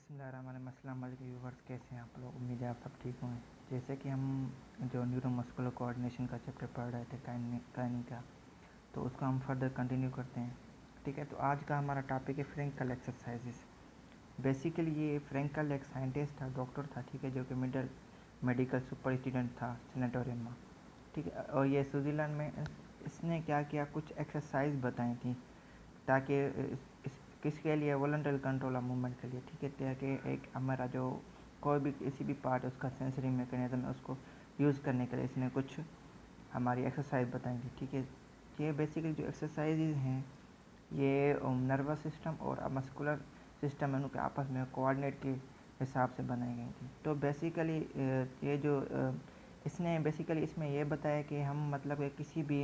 अस्सलाम वालेकुम व्यूवर्स, कैसे हैं आप लोग। उम्मीद है आप सब ठीक होंगे। जैसे कि हम जो न्यूरोमस्कुलर कोऑर्डिनेशन का चैप्टर पढ़ रहे थे काइनिंग का, तो उसको हम फर्दर कंटिन्यू करते हैं। ठीक है, तो आज का हमारा टॉपिक है फ्रेंकल एक्सरसाइजेस। बेसिकली ये फ्रेंकल एक साइंटिस्ट था, डॉक्टर था, ठीक है, जो कि मेडिकल सुपर स्टूडेंट था सेनेटोरियम में। ठीक है, और ये स्विट्ज़रलैंड में इसने क्या किया, कुछ एक्सरसाइज बताई थी ताकि किसके लिए, वॉलंटरी कंट्रोल ऑफ मूवमेंट के लिए। ठीक है, ताकि एक हमारा जो कोई भी किसी भी पार्ट है उसका सेंसरी मैकेनिज्म है उसको यूज़ करने के लिए इसने कुछ हमारी एक्सरसाइज बताई थी। ठीक है, ये बेसिकली जो एक्सरसाइजेज हैं ये नर्वस सिस्टम और मस्कुलर सिस्टम है उनके आपस में कोऑर्डिनेट के हिसाब से बनाई गई थी। तो बेसिकली ये जो इसने बेसिकली इसमें ये बताया कि हम मतलब किसी भी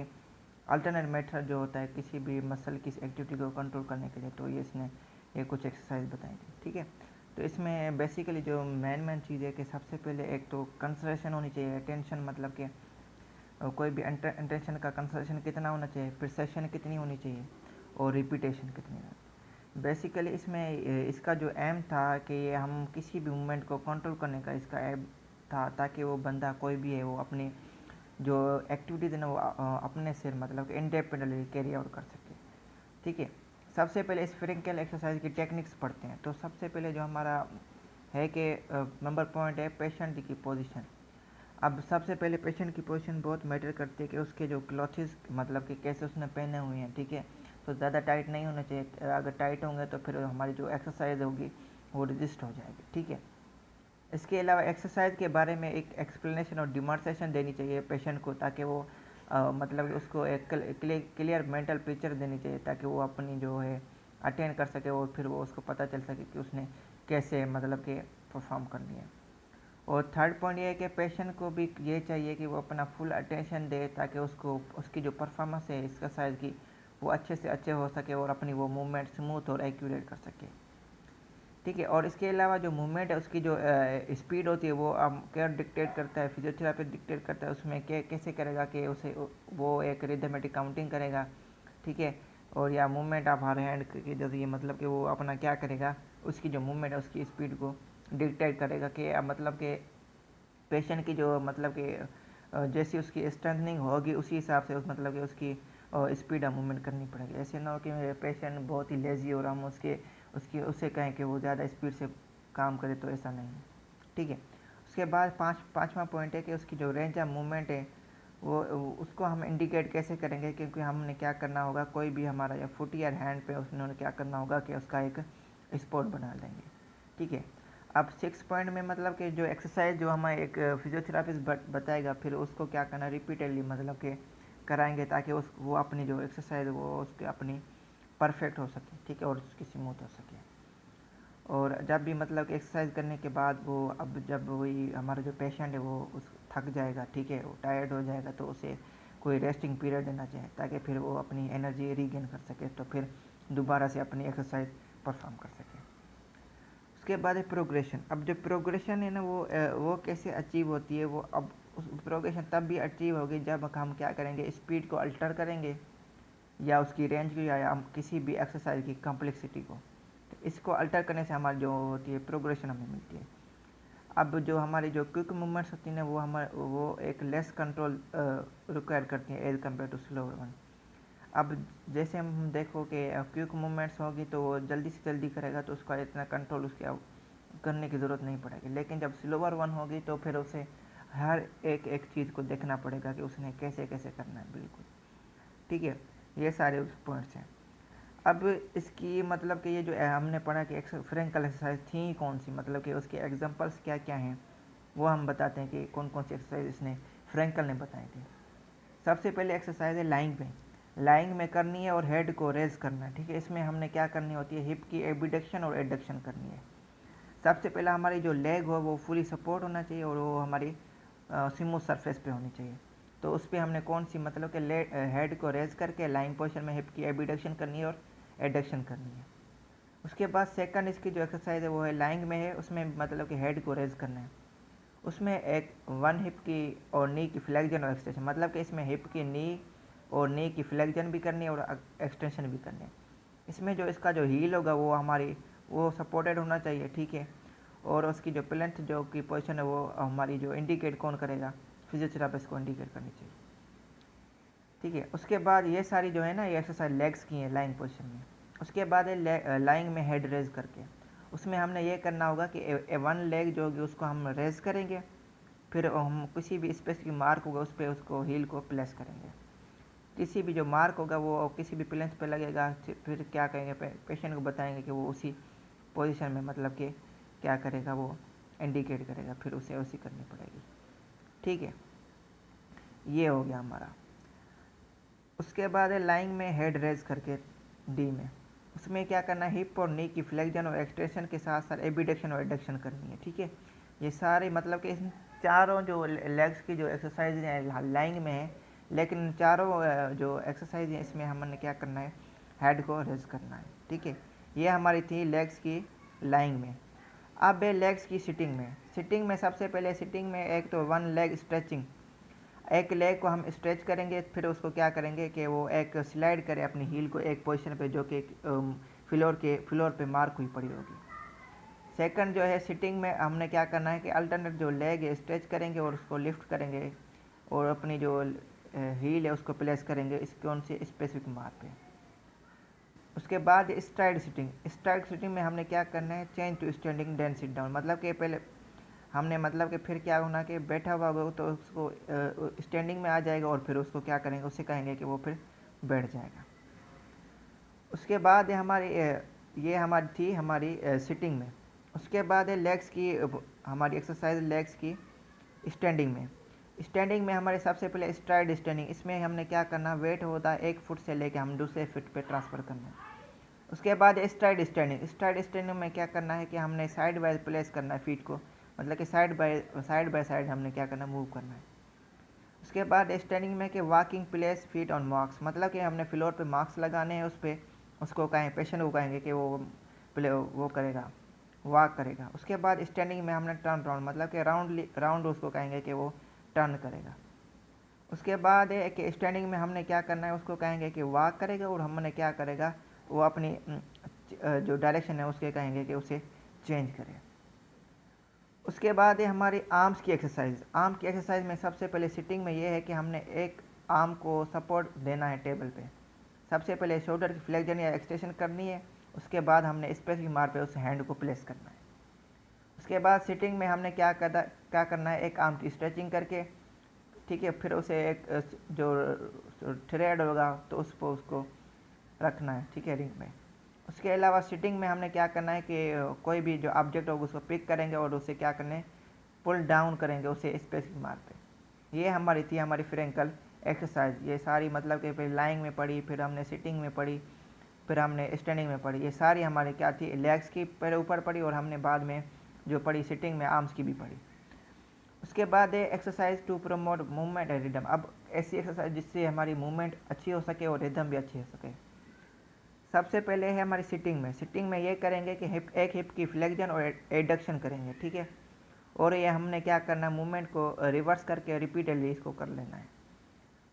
अल्टरनेट मेथड जो होता है किसी भी मसल की एक्टिविटी को कंट्रोल करने के लिए, तो ये कुछ एक्सरसाइज बताई थी। ठीक है, तो इसमें बेसिकली जो मेन चीज़ है कि सबसे पहले एक तो कंसंट्रेशन होनी चाहिए, अटेंशन, मतलब कि कोई भी अटेंशन का कंसंट्रेशन कितना होना चाहिए, प्रिसिशन कितनी होनी चाहिए और रिपीटेशन कितनी होनी। बेसिकली इसमें इसका जो एम था कि ये हम किसी भी मूवमेंट को कंट्रोल करने का इसका एम था, ताकि वो बंदा कोई भी है वो अपनी जो एक्टिविटीज़ है ना वो अपने से मतलब इंडिपेंडेंटली कैरी आउट कर सके। ठीक है, सबसे पहले इस फ्रेंकल एक्सरसाइज की टेक्निक्स पढ़ते हैं। तो सबसे पहले जो हमारा है कि नंबर पॉइंट है पेशेंट की पोजीशन। अब सबसे पहले पेशेंट की पोजीशन बहुत मैटर करती है कि उसके जो क्लॉथेस मतलब कि कैसे उसने पहने हुए हैं। ठीक है, तो ज़्यादा टाइट नहीं होना चाहिए, अगर टाइट होंगे तो फिर हमारी जो एक्सरसाइज होगी वो रजिस्ट हो जाएगी। ठीक है, इसके अलावा एक्सरसाइज के बारे में एक एक्सप्लेनेशन और डिमार्सेशन देनी चाहिए पेशेंट को, ताकि वो मतलब उसको एक क्लियर मेंटल पिक्चर देनी चाहिए, ताकि वो अपनी जो है अटेंड कर सके और फिर वो उसको पता चल सके कि उसने कैसे मतलब कि परफॉर्म करनी है। और थर्ड पॉइंट ये है कि पेशेंट को भी ये चाहिए कि वो अपना फुल अटेंशन दे, ताकि उसको उसकी जो परफॉर्मेंस है एक्सरसाइज की वो अच्छे से अच्छे हो सके और अपनी वो मूवमेंट स्मूथ और एक्यूरेट कर सके। ठीक है, और इसके अलावा जो मूवमेंट है उसकी जो स्पीड होती है वो क्या डिक्टेट करता है, फिजियोथेरापी डिक्टेट करता है उसमें कैसे करेगा कि उसे वो एक रिदमेटिक काउंटिंग करेगा। ठीक है, और या मूवमेंट ऑफ हर हैंड के जरिए मतलब कि वो अपना क्या करेगा, उसकी जो मूवमेंट है उसकी स्पीड को डिक्टेट करेगा कि मतलब कि पेशेंट की जो मतलब कि जैसी उसकी स्ट्रेंथनिंग होगी उसी हिसाब से उस मतलब कि उसकी स्पीड मूवमेंट करनी पड़ेगी। ऐसे ना हो कि पेशेंट बहुत ही लेज़ी और हम उससे कहें कि वो ज़्यादा स्पीड से काम करे, तो ऐसा नहीं है। ठीक है, उसके बाद पाँचवा पॉइंट है कि उसकी जो रेंज ऑफ मूवमेंट है वो उसको हम इंडिकेट कैसे करेंगे, क्योंकि हमने क्या करना होगा, कोई भी हमारा या फुट या हैंड पे उसने क्या करना होगा कि उसका एक स्पॉट बना लेंगे। ठीक है, अब 6 पॉइंट में मतलब कि जो एक्सरसाइज जो हमारे एक फिजियोथेरापिस्ट बताएगा, फिर उसको क्या करना रिपीटेडली मतलब कि कराएंगे, ताकि वो अपनी जो एक्सरसाइज वो उसकी अपनी परफेक्ट हो सके। ठीक है, और उसकी स्मूथ हो सके। और जब भी मतलब कि एक्सरसाइज करने के बाद वो अब जब वही हमारा जो पेशेंट है वो उस थक जाएगा, ठीक है, वो टायर्ड हो जाएगा, तो उसे कोई रेस्टिंग पीरियड देना चाहिए, ताकि फिर वो अपनी एनर्जी रीगेन कर सके, तो फिर दोबारा से अपनी एक्सरसाइज परफॉर्म कर सके। उसके बाद है प्रोग्रेशन। अब जो प्रोग्रेशन है ना वो कैसे अचीव होती है, वो अब उस प्रोग्रेशन तब भी अचीव होगी जब हम क्या करेंगे, स्पीड को अल्टर करेंगे या उसकी रेंज को या हम किसी भी एक्सरसाइज की कॉम्प्लेक्सिटी को। तो इसको अल्टर करने से हमारी जो होती है प्रोग्रेशन हमें मिलती है। अब जो हमारी जो क्विक मूवमेंट्स होती हैं वो एक लेस कंट्रोल रिक्वायर करती हैं as compare to slow one. अब जैसे हम देखो कि क्विक मूवमेंट्स होगी तो वो जल्दी से जल्दी करेगा, तो उसका इतना कंट्रोल उसके करने की ज़रूरत नहीं पड़ेगी। लेकिन जब स्लोअर वन होगी तो फिर उसे हर एक एक चीज़ को देखना पड़ेगा कि उसने कैसे कैसे करना है। बिल्कुल ठीक है, ये सारे उस पॉइंट्स हैं। अब इसकी मतलब कि ये जो हमने पढ़ा कि फ्रेंकल एक्सरसाइज थी कौन सी, मतलब कि उसके एग्जांपल्स क्या क्या हैं वो हम बताते हैं कि कौन कौन सी एक्सरसाइज इसने फ्रेंकल ने बताई थी। सबसे पहले एक्सरसाइज है लाइंग में। लाइंग में करनी है और हेड को रेज करना है। ठीक है, इसमें हमने क्या करनी होती है, हिप की एबिडक्शन और एडक्शन करनी है। सबसे पहला हमारी जो लेग हो वो फुली सपोर्ट होना चाहिए और वो हमारी स्मूथ सरफेस पे होनी चाहिए। तो उस पर हमने कौन सी मतलब कि हेड को रेज करके लाइंग पोजिशन में हिप की एबिडक्शन करनी है और एडक्शन करनी है। उसके बाद सेकंड इसकी जो एक्सरसाइज है वो है लाइंग में है, उसमें मतलब कि हेड को रेज करना है। उसमें एक वन हिप की और नी की फ्लेक्जन और एक्सटेंशन, मतलब कि इसमें हिप की नी और नी की फ्लेक्जन भी करनी है और एक्सटेंशन भी करनी है। इसमें जो इसका जो हील होगा वो हमारी वो सपोर्टेड होना चाहिए, ठीक है। और उसकी जो प्लेंथ जो की पोजीशन है वो हमारी जो इंडिकेट कौन करेगा, फिजियोथेरेपिस्ट को इंडिकेट करनी चाहिए, ठीक है। उसके बाद ये सारी जो है ना ये एक्सरसाइज लेग्स की है लाइंग पोजीशन में। उसके बाद है लाइंग में हेड रेज करके, उसमें हमने ये करना होगा कि वन लेग जो होगी उसको हम रेज करेंगे, फिर हम किसी भी स्पेसिफिक मार्क होगा उस पर उसको हील को प्लेस करेंगे। किसी भी जो मार्क होगा वो किसी भी प्लेस पे लगेगा, फिर क्या करेंगे, पेशेंट को बताएंगे कि वो उसी पोजीशन में मतलब कि क्या करेगा, वो इंडिकेट करेगा, फिर उसे उसी करनी पड़ेगी, ठीक है। ये हो गया हमारा। उसके बाद है लाइंग में हेड रेज करके डी में, उसमें क्या करना है, हिप और नी की फ्लेक्जन और एक्सटेंशन के साथ साथ एबिडक्शन और एडक्शन करनी है, ठीक है। ये सारे मतलब कि इन चारों जो लेग्स की जो एक्सरसाइज है लाइंग में है, लेकिन चारों जो एक्सरसाइज है इसमें हमने क्या करना है, हेड को रेज करना है, ठीक है। ये हमारी थी लेग्स की लाइंग में। अब है लेग्स की सिटिंग में। सिटिंग में सबसे पहले सिटिंग में एक तो वन लेग स्ट्रेचिंग, एक लेग को हम स्ट्रेच करेंगे, फिर उसको क्या करेंगे कि वो एक स्लाइड करे अपनी हील को एक पोजीशन पे जो कि फ्लोर पे मार्क हुई पड़ी होगी। सेकंड जो है सिटिंग में हमने क्या करना है कि अल्टरनेट जो लेग है स्ट्रेच करेंगे और उसको लिफ्ट करेंगे और अपनी जो हील है उसको प्लेस करेंगे इस कौन से स्पेसिफिक मार्क पे। उसके बाद स्ट्राइड सिटिंग। स्ट्राइड सिटिंग में हमने क्या करना है, change to standing then sit down, मतलब कि पहले हमने मतलब कि फिर क्या होना कि बैठा हुआ होगा तो उसको स्टैंडिंग में आ जाएगा और फिर उसको क्या करेंगे, उससे कहेंगे कि वो फिर बैठ जाएगा। उसके बाद ये हमारी थी हमारी सिटिंग में। उसके बाद है लेग्स की हमारी एक्सरसाइज लेग्स की स्टैंडिंग में। स्टैंडिंग में हमारे सबसे पहले स्ट्राइड स्टैंडिंग, इसमें हमने क्या करना, वेट होता है 1 फुट से लेकर हम दूसरे फुट पे ट्रांसफ़र करना है। उसके बाद स्ट्राइड स्टैंडिंग। स्ट्राइड स्टैंडिंग में क्या करना है कि हमने साइड बाय प्लेस करना है फीट को, मतलब कि साइड बाय साइड हमने क्या करना है, मूव करना है। उसके बाद स्टैंडिंग में कि walking place feet on marks, मतलब कि हमने फ्लोर पे मार्क्स लगाने हैं उस पर, उसको कहें पेशेंट को कहेंगे कि वो करेगा, वॉक करेगा। उसके बाद स्टैंडिंग में हमने टर्न राउंड, मतलब कि राउंड उसको कहेंगे कि वो टर्न करेगा। उसके बाद है कि स्टैंडिंग में हमने क्या करना है, उसको कहेंगे कि वॉक करेगा और हमने क्या करेगा, वो अपनी जो डायरेक्शन है उसके कहेंगे कि उसे चेंज करें। उसके बाद है हमारी आर्म्स की एक्सरसाइज। आर्म की एक्सरसाइज में सबसे पहले सिटिंग में ये है कि हमने एक आर्म को सपोर्ट देना है टेबल पे। सबसे पहले शोल्डर की फ्लेक्जन या एक्सटेंशन करनी है, उसके बाद हमने स्पेसिफिक मार्क पे उस हैंड को प्लेस करना है। उसके बाद सिटिंग में हमने क्या करना है, एक आर्म की स्ट्रेचिंग करके, ठीक है, फिर उसे एक जो थ्रेड होगा तो उसको रखना है, ठीक है, रिंग में। उसके अलावा सिटिंग में हमने क्या करना है कि कोई भी जो ऑब्जेक्ट होगा उसको पिक करेंगे और उसे क्या करने, पुल डाउन करेंगे उसे स्पेसिफिक मार्क पे। ये हमारी थी हमारी फ्रेंकल एक्सरसाइज। ये सारी मतलब कि फिर लाइंग में पढ़ी, फिर हमने सिटिंग में पढ़ी, फिर हमने स्टैंडिंग में पढ़ी। ये सारी हमारी क्या थी, लेग्स की पहले ऊपर पढ़ी और हमने बाद में जो पढ़ी सिटिंग में आर्म्स की भी पढ़ी। उसके बाद है exercise to promote movement and rhythm. अब ऐसी एक्सरसाइज जिससे हमारी मूवमेंट अच्छी हो सके और रिदम भी अच्छी हो सके। सबसे पहले है हमारी सिटिंग में। सिटिंग में ये करेंगे कि एक हिप की फ्लेक्जन और एडक्शन करेंगे, ठीक है। और ये हमने क्या करना है, मूवमेंट को रिवर्स करके रिपीटेडली इसको कर लेना है।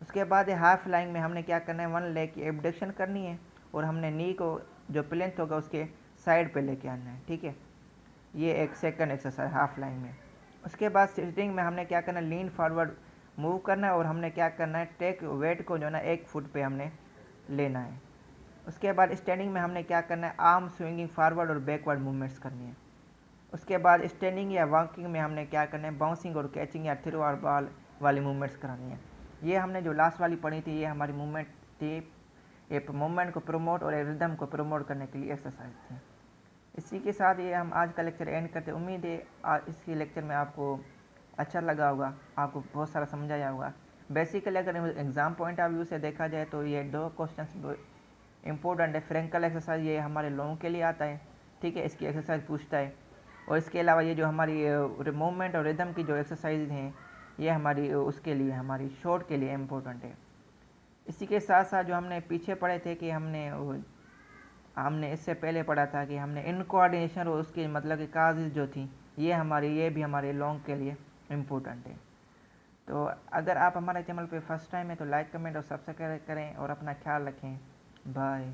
उसके बाद हाफ लाइंग में हमने क्या करना है, वन लेग की एबडक्शन करनी है और हमने नी को जो प्लेंथ होगा उसके साइड पे लेके आना है, ठीक है। ये एक सेकंड एक्सरसाइज हाफ लाइन में। उसके बाद सिटिंग में हमने क्या करना है, लीन फॉरवर्ड मूव करना है और हमने क्या करना है, टेक वेट को जो ना 1 फुट पे हमने लेना है। उसके बाद स्टैंडिंग में हमने क्या करना है, आर्म स्विंगिंग फॉरवर्ड और बैकवर्ड मूवमेंट्स करनी है। उसके बाद स्टैंडिंग या वॉकिंग में हमने क्या करना है, बाउंसिंग और कैचिंग या थ्रो और बॉल वाली मूवमेंट्स करानी है। ये हमने जो लास्ट वाली पढ़ी थी ये हमारी मूवमेंट थी, ये मूवमेंट को प्रमोट और रिदम को प्रमोट करने के लिए एक्सरसाइज थी। इसी के साथ ये हम आज का लेक्चर एंड करते हैं। उम्मीद है इसी लेक्चर में आपको अच्छा लगा होगा, आपको बहुत सारा समझ आया होगा। बेसिकली अगर एग्ज़ाम पॉइंट ऑफ व्यू से देखा जाए तो ये 2 क्वेश्चन इंपॉर्टेंट है। फ्रेंकल एक्सरसाइज ये हमारे लोगों के लिए आता है, ठीक है, इसकी एक्सरसाइज पूछता है। और इसके अलावा ये जो हमारी मूवमेंट और रिदम की जो एक्सरसाइज हैं ये हमारी उसके लिए, हमारी शॉर्ट के लिए इम्पोर्टेंट है। इसी के साथ साथ जो हमने पीछे पढ़े थे कि हमने इससे पहले पढ़ा था कि हमने इनकोऑर्डिनेशन और उसकी मतलब कि काजेज जो थी ये भी हमारे लॉन्ग के लिए इम्पोर्टेंट है। तो अगर आप हमारे चैनल पे फर्स्ट टाइम है तो लाइक कमेंट और सब्सक्राइब करें और अपना ख्याल रखें। बाय।